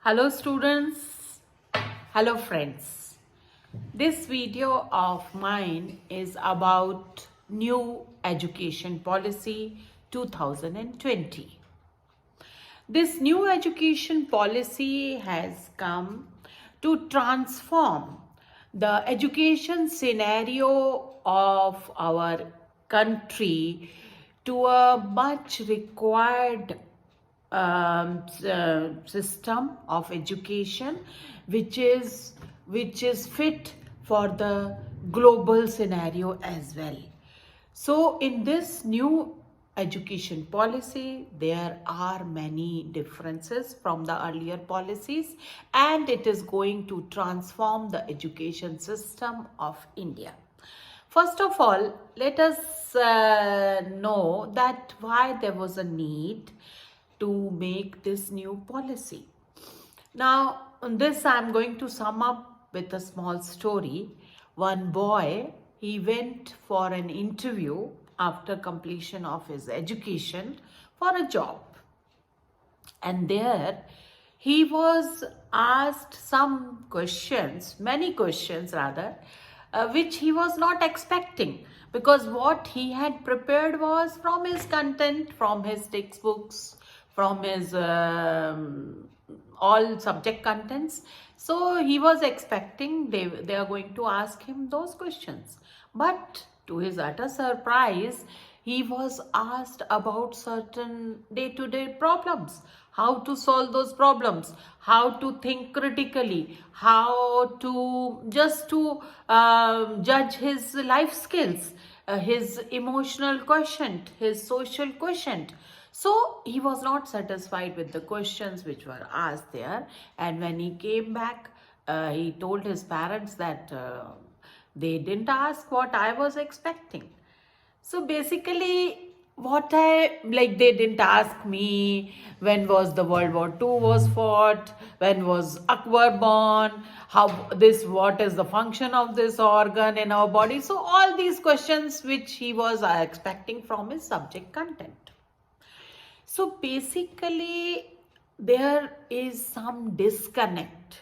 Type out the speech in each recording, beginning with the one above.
Hello students, hello friends. This video of mine is about new education policy 2020. This new education policy has come to transform the education scenario of our country to a much required system of education which is fit for the global scenario as well. So in this new education policy, there are many differences from the earlier policies, and it is going to transform the education system of India. First of all, let us know that why there was a need to make this new policy. Now, on this, I'm going to sum up with a small story. One boy, he went for an interview after completion of his education for a job. And there, he was asked some questions, many questions rather, which he was not expecting, because what he had prepared was from his content, from his textbooks, from his all subject contents. So he was expecting they are going to ask him those questions. But to his utter surprise, he was asked about certain day-to-day problems, how to solve those problems, how to think critically, how to just to judge his life skills, his emotional quotient, his social quotient. So he was not satisfied with the questions which were asked there, and when he came back, he told his parents that they didn't ask what I was expecting. So basically, they didn't ask me when was the World War II was fought, when was Akbar born, what is the function of this organ in our body. So all these questions which he was expecting from his subject content. So basically, there is some disconnect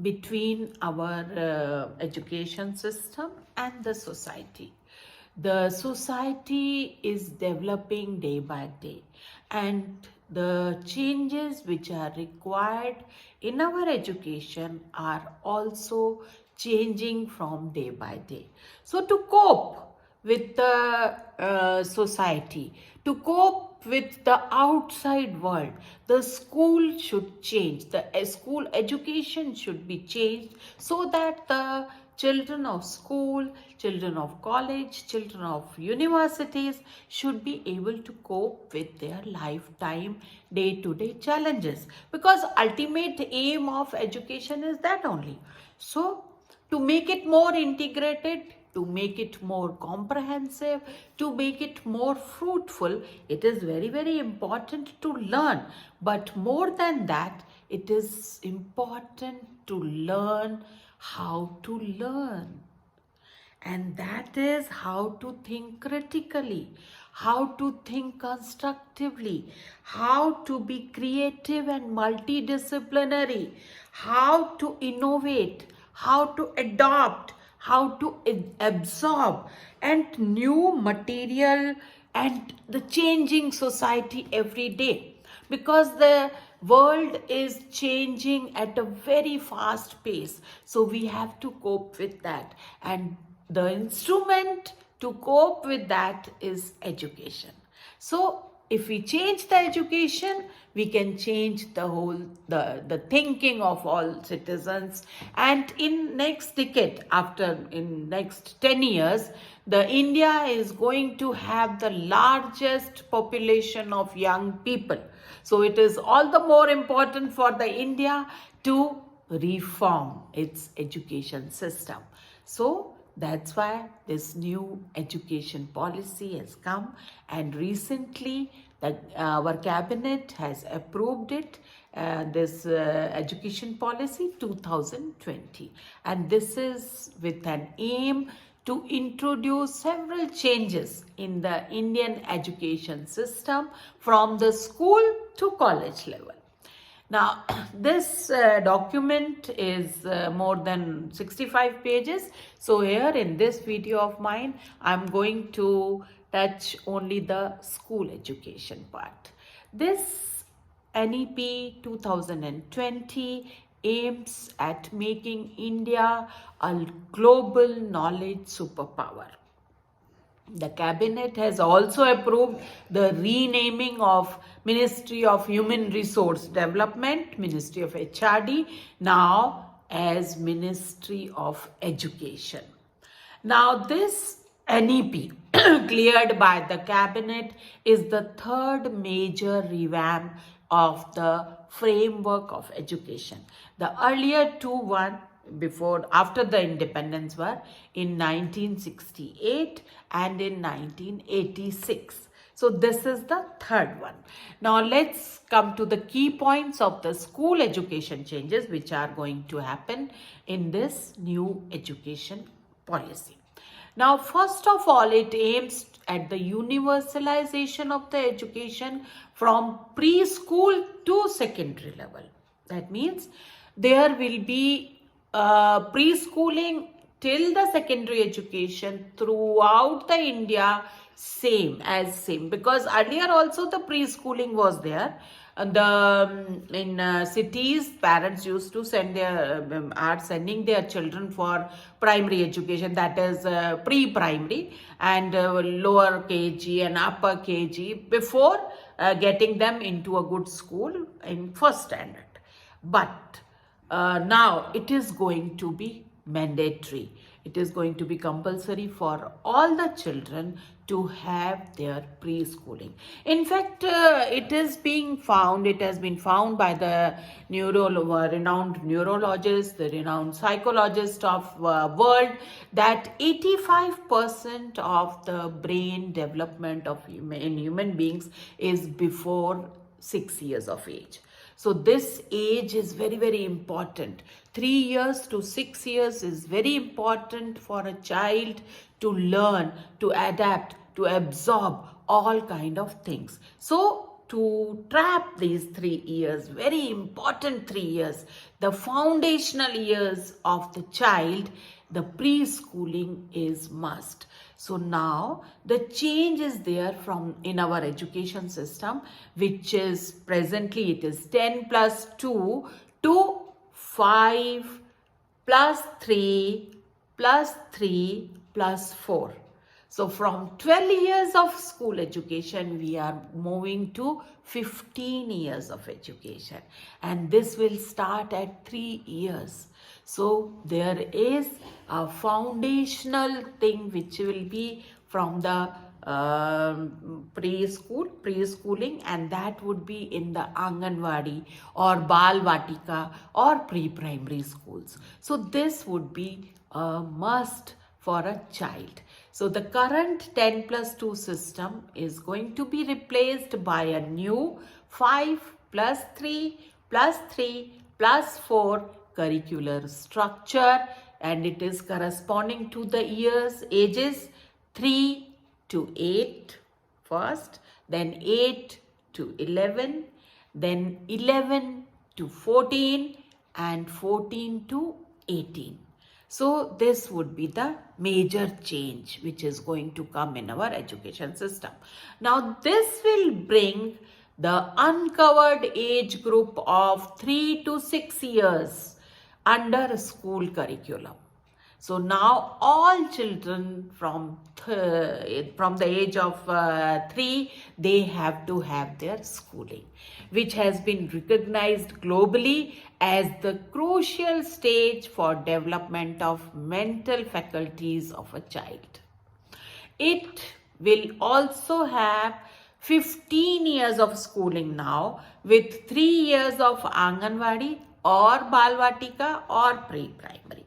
between our education system and the society. The society is developing day by day, and the changes which are required in our education are also changing from day by day. So to cope with the society, to cope with the outside world, the school should change, the school education should be changed, so that the children of school, children of college, children of universities should be able to cope with their lifetime day-to-day challenges, because ultimate aim of education is that only. So to make it more integrated, to make it more comprehensive, to make it more fruitful, it is very, very important to learn. But more than that, it is important to learn how to learn. And that is how to think critically, how to think constructively, how to be creative and multidisciplinary, how to innovate, how to adopt, how to absorb and new material and the changing society every day, because the world is changing at a very fast pace. So we have to cope with that, and the instrument to cope with that is education. So if we change the education, we can change the whole the thinking of all citizens. And in next decade, in next 10 years, the India is going to have the largest population of young people. So it is all the more important for the India to reform its education system. So that's why this new education policy has come, and recently our cabinet has approved it, this education policy 2020, and this is with an aim to introduce several changes in the Indian education system from the school to college level. Now, this document is more than 65 pages. So here in this video of mine, I'm going to touch only the school education part. This NEP 2020 aims at making India a global knowledge superpower. The cabinet has also approved the renaming of Ministry of Human Resource Development, Ministry of HRD, now as Ministry of Education. Now, this NEP cleared by the cabinet is the third major revamp of the framework of education. The earlier one before after the independence were in 1968 and in 1986. So this is the third one. Now let's come to the key points of the school education changes which are going to happen in this new education policy. Now, first of all, it aims at the universalization of the education from preschool to secondary level. That means there will be preschooling till the secondary education throughout the India same because earlier also the preschooling was there. In cities, parents used to send their are sending their children for primary education, that is pre-primary and lower KG and upper KG before getting them into a good school in first standard. But now it is going to be mandatory. It is going to be compulsory for all the children to have their preschooling. In fact, it has been found by the renowned neurologist, the renowned psychologist of world, that 85% of the brain development in human beings is before 6 years of age. So this age is very, very important. 3 years to 6 years is very important for a child to learn, to adapt, to absorb all kind of things. So to trap these 3 years, very important 3 years, the foundational years of the child, the preschooling is must. So now the change is there from in our education system, which is presently it is 10 plus 2 to 5 plus 3 plus 3 plus 4. So from 12 years of school education, we are moving to 15 years of education. And this will start at 3 years. So there is a foundational thing which will be from the preschooling, and that would be in the Anganwadi or Bal Vatika or pre-primary schools. So this would be a must for a child. So the current 10 plus 2 system is going to be replaced by a new 5 plus 3 plus 3 plus 4 curricular structure, and it is corresponding to the ages 3 to 8 first, then 8 to 11, then 11 to 14 and 14 to 18. So this would be the major change which is going to come in our education system. Now this will bring the uncovered age group of 3 to 6 years under school curriculum. So now all children from the age of 3, they have to have their schooling, which has been recognized globally as the crucial stage for development of mental faculties of a child. It will also have 15 years of schooling now, with 3 years of Anganwadi or Balvatika or pre-primary.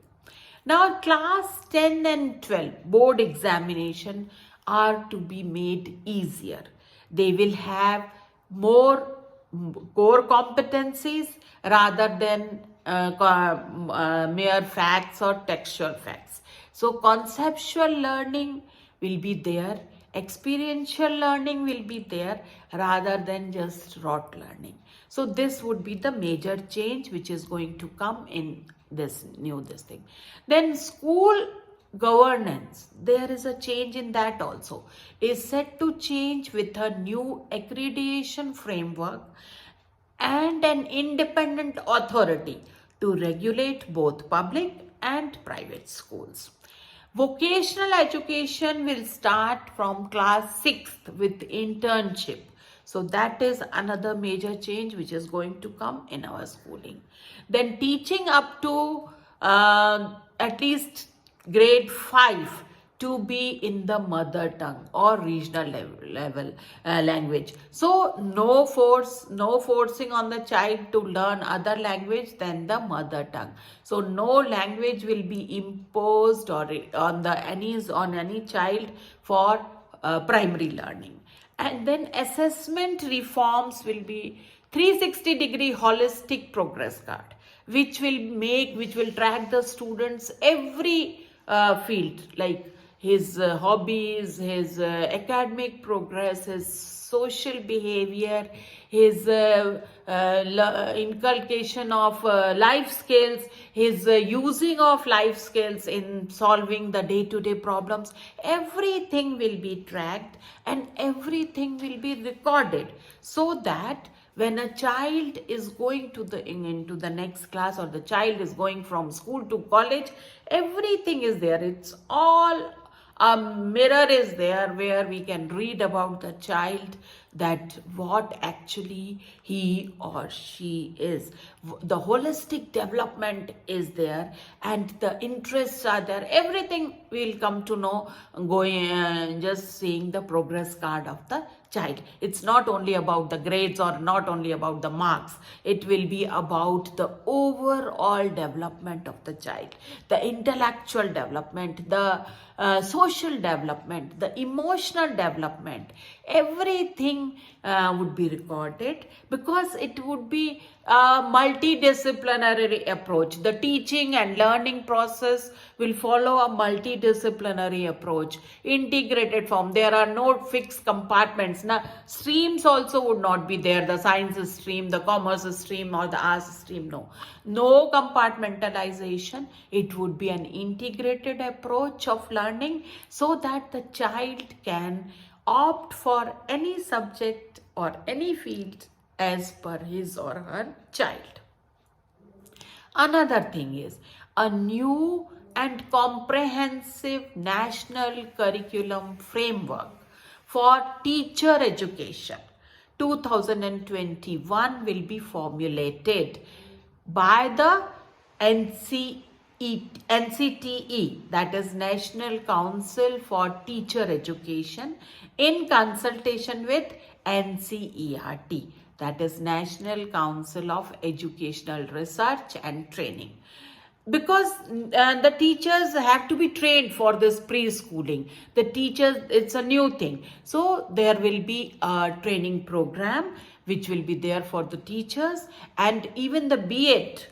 Now class 10 and 12 board examination are to be made easier. They will have more core competencies rather than mere facts or textual facts. So conceptual learning will be there, Experiential learning will be there rather than just rote learning. So this would be the major change which is going to come in this thing. Then school governance, there is a change in that also, is set to change with a new accreditation framework and an independent authority to regulate both public and private schools. Vocational education will start from class 6th with internship. So that is another major change which is going to come in our schooling. Then teaching up to at least grade 5 to be in the mother tongue or regional level language. So no forcing on the child to learn other language than the mother tongue. So no language will be imposed or on any child for primary learning. And then assessment reforms will be 360-degree holistic progress card, which will track the students every field, like his hobbies, his academic progress, his social behavior, his inculcation of life skills, his using of life skills in solving the day-to-day problems. Everything will be tracked and everything will be recorded, so that when a child is going to into the next class, or the child is going from school to college, everything is there. It's all a mirror is there where we can read about the child, that what actually he or she is. The holistic development is there and the interests are there. Everything we'll come to know going just seeing the progress card of the child. It's not only about the grades or not only about the marks. It will be about the overall development of the child, the intellectual development, the social development, the emotional development. Everything would be recorded, because it would be a multidisciplinary approach. The teaching and learning process will follow a multidisciplinary approach, integrated form. There are no fixed compartments. Now, streams also would not be there. The sciences stream, the commerce stream, or the arts stream. No compartmentalization. It would be an integrated approach of learning, so that the child can opt for any subject or any field as per his or her child. Another thing is a new and comprehensive national curriculum framework for teacher education 2021 will be formulated by the NCTE, that is National Council for Teacher Education, in consultation with NCERT, that is National Council of Educational Research and Training. Because the teachers have to be trained for this preschooling. The teachers, it's a new thing. So there will be a training program which will be there for the teachers, and even the B.Ed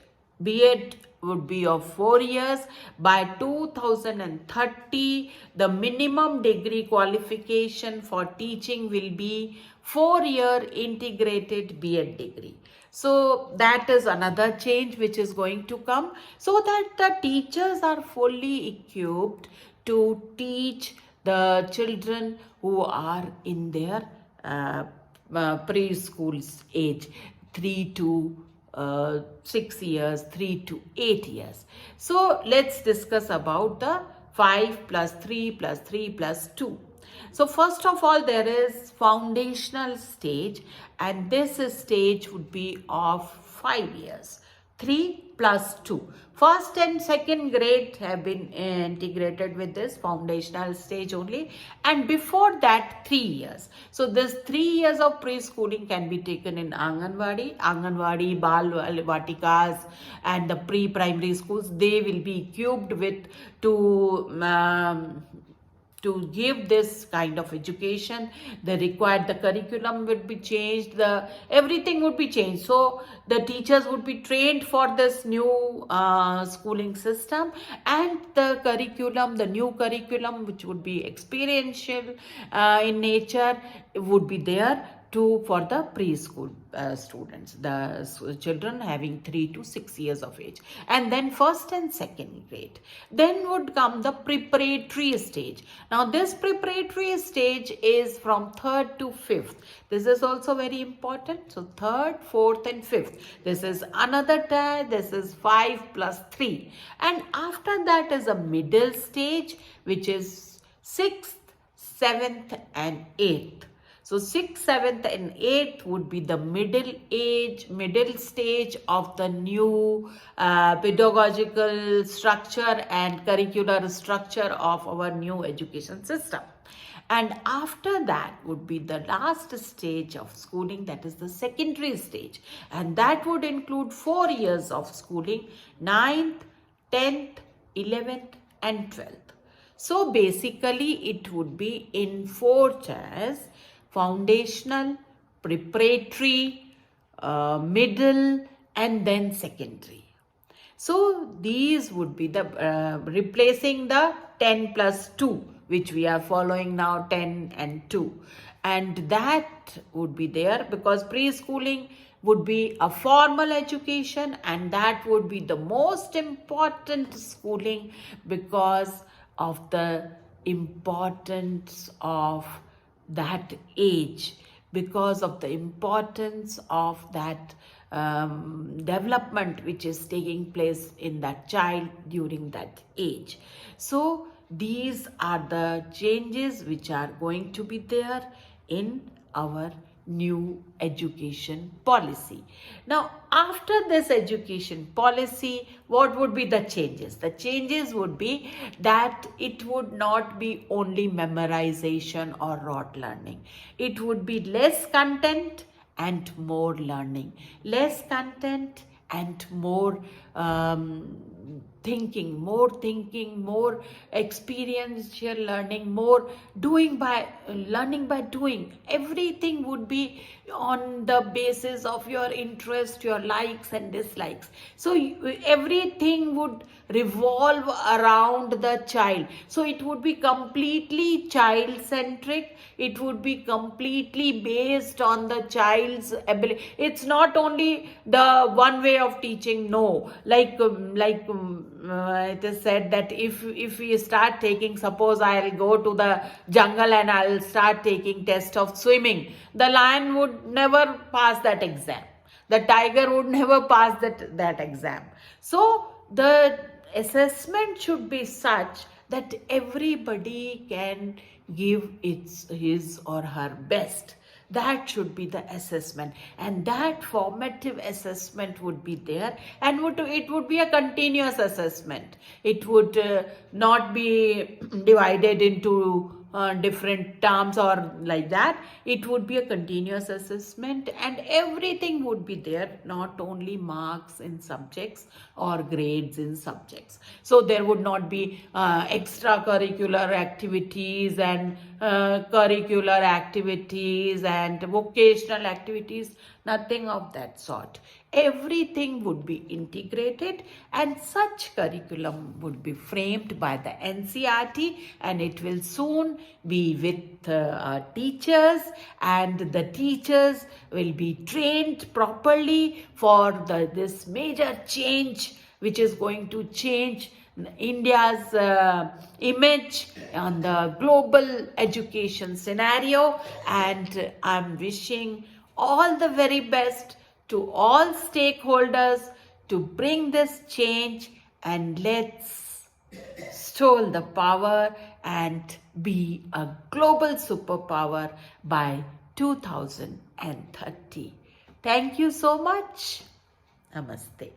would be of 4 years. By 2030, the minimum degree qualification for teaching will be 4-year integrated B.Ed degree. So that is another change which is going to come, so that the teachers are fully equipped to teach the children who are in their preschool age, 3 to 6 years, 3 to 8 years. So let's discuss about the 5 plus 3 plus 3 plus 2. So first of all, there is foundational stage, and this stage would be of 5 years. 3 plus 2. First and second grade have been integrated with this foundational stage only, and before that 3 years. So this 3 years of preschooling can be taken in Anganwadi, Bal Vatikas, and the pre-primary schools. They will be equipped with to to give this kind of education. The curriculum would be changed, everything would be changed. So the teachers would be trained for this new schooling system, and the new curriculum, which would be experiential in nature, would be there for the preschool students, the children having 3 to 6 years of age, and then first and second grade. Then would come the preparatory stage. Now this preparatory stage is from 3rd to 5th. This is also very important. So 3rd, 4th and 5th. This is another time. This is 5 plus 3. And after that is a middle stage, which is 6th, 7th and 8th. So 6th, 7th and 8th would be the middle stage of the new pedagogical structure and curricular structure of our new education system. And after that would be the last stage of schooling, that is the secondary stage. And that would include 4 years of schooling, 9th, 10th, 11th and 12th. So basically it would be in 4 tiers: foundational, preparatory, middle and then secondary. So these would be the replacing the 10 plus 2, which we are following now, 10 and 2. And that would be there because preschooling would be a formal education, and that would be the most important schooling because of the importance of that age, because of the importance of that development which is taking place in that child during that age. So these are the changes which are going to be there in our new education policy. Now, after this education policy, what would be the changes? The changes would be that it would not be only memorization or rote learning. It would be less content and more learning. Less content and more thinking, more experiential learning, more learning by doing. Everything would be on the basis of your interest, your likes and dislikes. So everything would revolve around the child. So it would be completely child centric. It would be completely based on the child's ability. It's not only the one way of teaching. No, it is said that if we start taking, suppose I'll go to the jungle and I'll start taking test of swimming, the lion would never pass that exam. The tiger would never pass that exam. So the assessment should be such that everybody can give his or her best. That should be the assessment, and that formative assessment would be there, and it would be a continuous assessment. It would not be divided into different terms or like that. It would be a continuous assessment, and everything would be there, not only marks in subjects or grades in subjects. So there would not be extracurricular activities and curricular activities and vocational activities, nothing of that sort. Everything would be integrated, and such curriculum would be framed by the NCERT, and it will soon be with teachers, and the teachers will be trained properly for this major change which is going to change India's image on the global education scenario. And I'm wishing all the very best to all stakeholders to bring this change, and let's stole the power and be a global superpower by 2030. Thank you so much. Namaste.